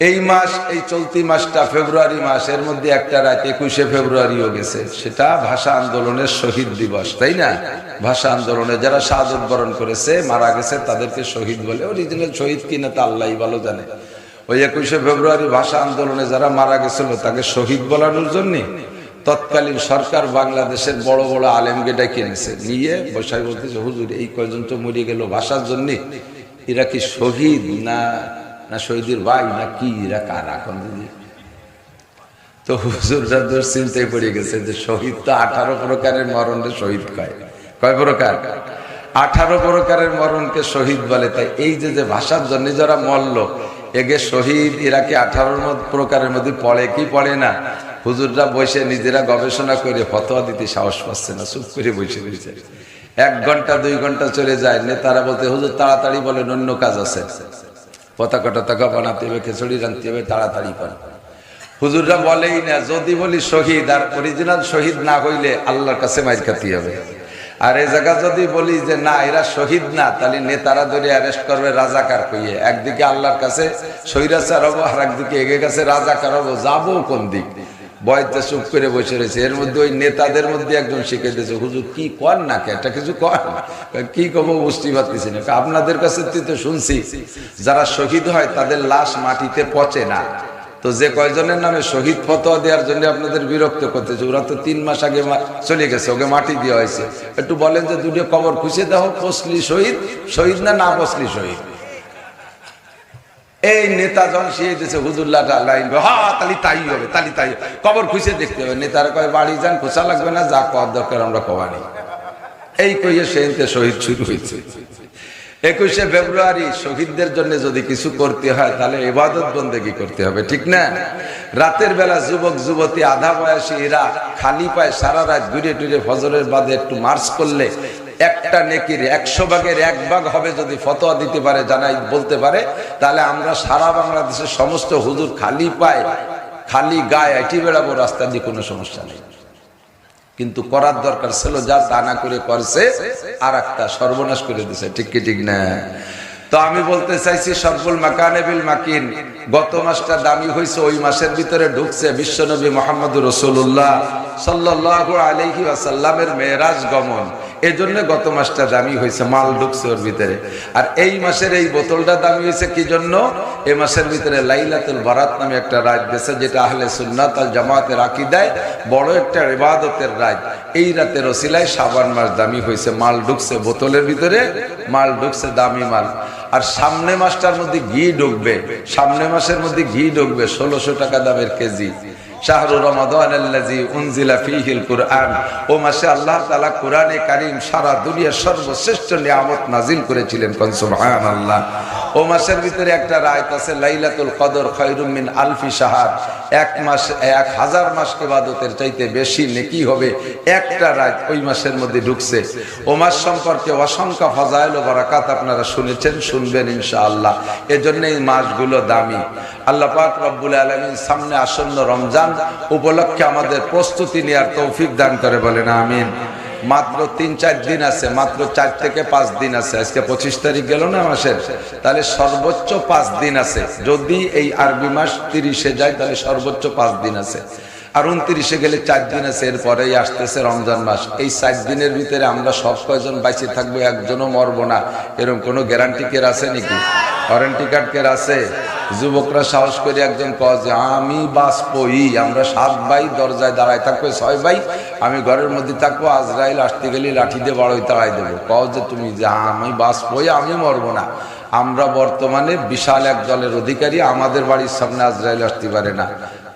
এই মাস, এই চলতি মাসটা ফেব্রুয়ারি মাস, এর মধ্যে একটা রাত 21শে ফেব্রুয়ারিও গেছে, সেটা ভাষা আন্দোলনের শহীদ দিবস, তাই না? ভাষা আন্দোলনে যারা শাহাদত বরণ করেছে, মারা গেছে, তাদেরকে শহীদ বলে। অরিজিনাল শহীদ কিনা তা আল্লাহই ভালো জানে। ওই 21শে ফেব্রুয়ারি ভাষা আন্দোলনে যারা মারা গেছিল তাকে শহীদ বলানোর জন্য তৎকালীন সরকার বাংলাদেশের বড় বড় আলেমকে ডেকে এনেছে, নিয়ে বসাই বলতেছে, হুজুর এই কয়জন তো মরে গেল ভাষার জন্য, এরা কি শহীদ না না শহীদের ভাই না কি, এরা কারা? তো হুজুররা চিন্তায় পড়ে গেছে যে শহীদ তো 18 প্রকারের মরণকে শহীদ কয়। কয় প্রকার? 18 প্রকারের মরণকে শহীদ বলে। তাই এই যে ভাষার জন্য যারা মরল, এগে শহীদ, এরা কি 18 প্রকারের মধ্যে পড়ে কি পড়ে না? হুজুররা বসে নিজেরা গবেষণা করে ফতোয়া দিতে সাহস পাচ্ছে না, চুপ করে বসে রয়েছে। 1 ঘন্টা 2 ঘন্টা চলে যায়, নেতারা বলতে, হুজুর তাড়াতাড়ি বলেন, অন্য কাজ আছে, পতাকা টতাকা বানাতে হবে, খিচুড়ি রাঁধতে হবে, তাড়াতাড়ি করেন। হুজুররা বলেই না, যদি বলি শহীদ, আর অরিজিনাল শহীদ না হইলে আল্লাহর কাছে মাইর খাতে হবে। আর এই জায়গা যদি বলি যে না এরা শহীদ না, তাহলে নেতারা ধরে অ্যারেস্ট করবে রাজাকার কইয়ে। একদিকে আল্লাহর কাছে স্বৈরাচার হবো, আর একদিকে এগে কাছে রাজাকার হবো, যাবো কোন দিক? বয়তে চুপ করে বসে রয়েছে। এর মধ্যে ওই নেতাদের মধ্যে একজন শিখে দিয়েছে, হুজুর কি কর না, একটা কিছু কর, কি কবো বুঝতে পারতেছি না। আপনাদের কাছে তো শুনছি যারা শহীদ হয় তাদের লাশ মাটিতে পচে না, তো যে কয়জনের নামে শহীদ ফতোয়া দেওয়ার জন্য আপনাদের বিরক্ত করতেছে, ওরা তো 3 মাস আগে চলে গেছে, ওকে মাটি দেওয়া হয়েছে। একটু বলেন যে দুটো কবর খুঁজে দাও, পসলি শহীদ, শহীদ না না পসলি শহীদ? এই নেতা জন শিয়ে দিয়েছে, হুজুল্লাহ লাইন, হ্যাঁ তালি তাই হবে, তালি তাই কবর খুঁজে দেখতে হবে। নেতারা কয় বাড়ি যান, খোঁচা লাগবে না, যা কর দরকার আমরা কবানি। এই কইয়ে সেদিনতে শহীদ শুরু হয়েছে। 21শে ফেব্রুয়ারি শহীদদের জন্য যদি কিছু করতে হয় তাহলে ইবাদত বন্দেগী করতে হবে, ঠিক না? রাতের বেলা যুবক যুবতী আধা বয়সী এরা খালি পায়ে সারা রাত ঘুরে টুরে ফজরের বাদে একটু মার্চ করলে একটা নেকির 100 ভাগের 1 ভাগ হবে। যদি ফতোয়া দিতে পারে, জানাই বলতে পারে, তাহলে আমরা সারা বাংলাদেশের সমস্ত হুজুর খালি পায়ে খালি গায়ে এটি বেড়াবো, রাস্তা দিয়ে কোনো সমস্যা নেই। কিন্তু করার দরকার ছিল, যা তা না করে করছে, আর একটা সর্বনাশ করে দিছে, ঠিক কি ঠিক না? তো আমি বলতে চাইছি, সরফুল মাকানে বিল মাকিন, গত মাসটা দামি হয়েছে, ওই মাসের ভিতরে ঢুকছে বিশ্বনবী মুহাম্মদুর রাসূলুল্লাহ সাল্লাল্লাহু আলাইহি ওয়াসাল্লামের মেরাজ গমন। এই জন্য গত মাসটা দামি হয়েছে, মাল ঢুকছে ওর ভিতরে। আর এই মাসের এই বোতলটা দামি হয়েছে কি জন্য? এই মাসের ভিতরে লাইলাতুল বারাত নামে একটা রাত গেছে, যেটা আহলে সুন্নাত আল জামাতের আকীদায় বড় একটা ইবাদতের রাত। এই রাতের ওসিলায় শাবান মাস দামি হয়েছে, মাল ঢুকছে বোতলের ভিতরে, মাল ঢুকছে, দামি মাল। আর সামনে মাসটার মধ্যে ঘি ঢুকবে, সামনে মাসের মধ্যে ঘি ঢুকবে 1600 টাকা দামের কেজি। শাহরু রমাদান আল্লাযী উনজিলা ফীহিল কুরআন, ও মাসে আল্লাহ তাআলা কোরআনে কারীম সারা দুনিয়ার সর্বশ্রেষ্ঠ নিয়ামত নাজিল করেছিলেন। কোন সুবহানাল্লাহ। ও মাসের ভিতরে একটা রাত আছে লাইলাতুল কদর খায়রুম মিন আলফি শাহর, 1 মাস 1000 মাস ইবাদতের চাইতে বেশি নেকি হবে একটা রাত ওই মাসের মধ্যে ঢুকছে। ও মাস সম্পর্কে অসংখ্য ফাজাইল ও বারাকাত আপনারা শুনেছেন, শুনবেন ইনশাআল্লাহ। এজন্য এই মাসগুলো দামি। আল্লাহ পাক রব্বুল আলামিন সামনে আসন্ন রমজান উপলক্ষে আমাদের প্রস্তুতি নেওয়ার তৌফিক দান করে, বলেন আমিন। মাত্র 3-4 দিন আছে, মাত্র 4 থেকে 5 দিন আছে। আজকে 25 তারিখ গেল না মাসের, তাহলে সর্বোচ্চ 5 দিন আছে। যদি এই আরবি মাস 30-এ যায় তাহলে সর্বোচ্চ 5 দিন আছে। আর 29-এ গেলে 4 দিন আছে, এরপরেই আসতেছে রমজান মাস। এই 4 দিনের ভিতরে আমরা সব কয়জন বাইচে থাকবো, একজনও মরবো না, এরকম কোনো গ্যারান্টি কের আছে নাকি? ওয়ারেন্টি কার্ড কের আছে? যুবকরা সাহস করে একজন কয় যে আমি বাঁচবই, আমরা 7 ভাই দরজায় দাঁড়ায় থাকবো, 6 ভাই আমি ঘরের মধ্যে থাকবো, আজরাইল আসতে গেলে লাঠি দিয়ে বাড়ই তাড়াই দেবো। কও যে তুমি যে আমি বাঁচবই, আমি মরবো না। আমরা বর্তমানে বিশাল এক দলের অধিকারী, আমাদের বাড়ির সামনে আজরাইল আসতে পারে না।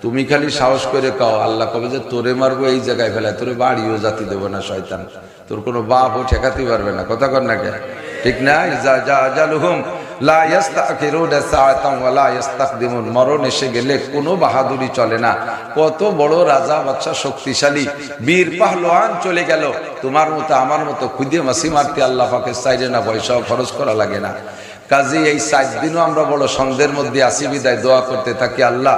তুমি খালি সাহস করে কও, আল্লাহ কবে যে তোরে মারবো এই জায়গায় ফেলায়, তোরে বাড়িও জাতি দেবো না শয়তান, তোর কোনো বাপও ঠেকাতে পারবে না। কথা কর না কে? ঠিক না? জালুহুম লা ইস্তাখিরুনা সাআতান ওয়া লা ইস্তাকদিমুন, মরণ এসে গেলে কোনো বাহাদুরি চলে না। কত বড় রাজা বাদশা শক্তিশালী বীর পাহলোয়ান চলে গেল, তোমার মতো আমার মতো খুদে মাসি মারতে আল্লাহ পাকের চাইলে না, পয়সাও খরচ করা লাগে না। কাজে এই 4 দিনও আমরা বড় সন্দেহের মধ্যে আসি, বিদায় দোয়া করতে থাকি, আল্লাহ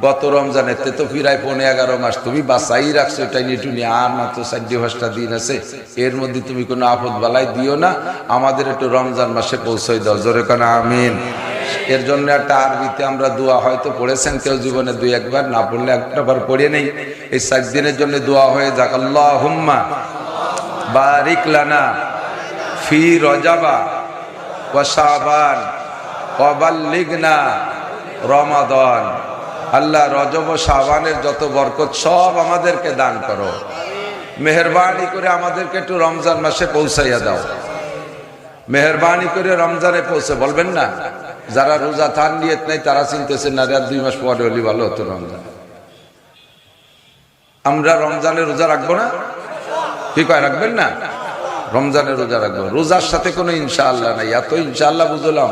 গত রমজানের তো প্রায় 15-11 মাস তুমি বাঁচাই রাখছো, এটাই নিটুনি, আর মাত্র 4-5টা দিন আছে, এর মধ্যে তুমি কোনো আপদ বালাই দিও না, আমাদের একটু রমজান মাসে পৌঁছাই দাও। জোরে কানা আমিন। এর জন্য একটা আরবিতে আমরা দোয়া হয়তো পড়েছেন কেউ জীবনে দুই একবার, না পড়লে একটাবার পড়ে নেই। এই 7 দিনের জন্য দোয়া হয়ে যাক, আল্লাহুম্মা বারিক লানা ফি রজাবা ওয়া শাবান ওয়া বাল্লিগনা রমাদান। আল্লাহ রজব ও শাবানের যত বরকত সব আমাদেরকে দান করো। মেহেরবানি করে আমাদেরকে একটু রমজান মাসে পৌঁছাইয়া দাও। মেহেরবানি করে রমজানে পৌঁছে, বলবেন না? যারা রোজা থান নিয়ত নাই তারা চিনতেছেন না, 2 মাস পরে হলে ভালো হতো রমজান। আমরা রমজানে রোজা রাখবো না? কি কয়, রাখবেন না? রমজানে রোজা রাখবো। রোজার সাথে কোনো ইনশাআল্লাহ নাই। এত ইনশাআল্লাহ বুঝলাম,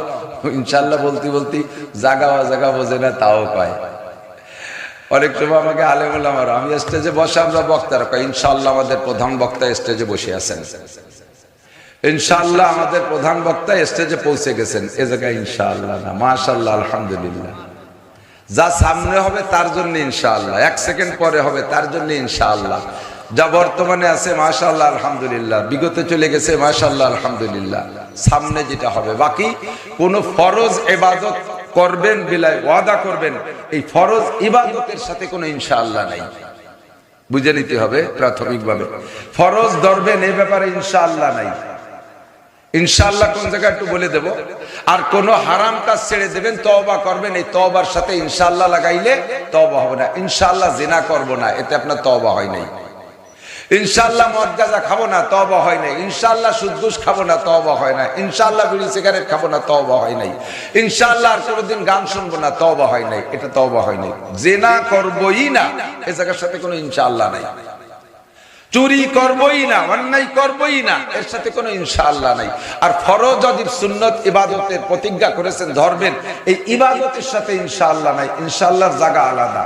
ইনশাআল্লাহ বলতে বলতে জাগা বোঝে না, তাও কয়। অনেক সময় আমাকে আলেম ওলামারা, আমি স্টেজে বসে, আমরা বক্তারা কয় ইনশাআল্লাহ আমাদের প্রধান বক্তা স্টেজে বসে আছেন, ইনশাআল্লাহ আমাদের প্রধান বক্তা স্টেজে পৌঁছে গেছেন। এ জায়গায় ইনশাআল্লাহ না, মাশাআল্লাহ, আলহামদুলিল্লাহ। যা সামনে হবে তার জন্য ইনশাআল্লাহ, 1 সেকেন্ড পরে হবে তার জন্য ইনশাআল্লাহ। যা বর্তমানে আছে মাশাআল্লাহ আলহামদুলিল্লাহ, বিগতে চলে গেছে মাশাআল্লাহ আলহামদুলিল্লাহ, সামনে যেটা হবে। বাকি কোন ফরজ ইবাদত করবেন বিলাই ওয়াদা করবেন, এই ফরজ ইবাদতের সাথে কোনো ইনশাআল্লাহ নাই। বুঝে নিতে হবে প্রাথমিকভাবে। ফরজ ধরবেন এই ব্যাপারে ইনশাআল্লাহ নাই। ইনশাআল্লাহ কোন জায়গায় একটু বলে দেব। আর কোন হারাম কাজ ছেড়ে দেবেন, তওবা করবেন, এই তওবার সাথে ইনশাআল্লাহ লাগাইলে তওবা হবে না। ইনশাআল্লাহ জিনা করব না, এতে আপনার তওবা হয় নাই। ইনশাআল্লাহ মদ গাঁজা খাবো না, তওবা হয় নাই। ইনশাআল্লাহ সুদ ঘুষ খাবো না, তওবা হয় না। ইনশাআল্লাহ বিড়ি সিগারেট খাবো না, তওবা হয় নাই। ইনশাআল্লাহ আর কোনোদিন গান শুনবো না, তওবা হয় নাই, এটা তওবা হয় নাই। জিনা করবই না, এই জায়গার সাথে কোনো ইনশাআল্লাহ নাই। চুরি করবই না, অন্যায় করবই না, এর সাথে কোনো ইনশাআল্লাহ নাই। আর ফরজ ওয়াজিব সুন্নাত ইবাদতের প্রতিজ্ঞা করেছেন ধরবেন, এই ইবাদতের সাথে ইনশাআল্লাহ নাই। ইনশাআল্লাহর জায়গা আলাদা।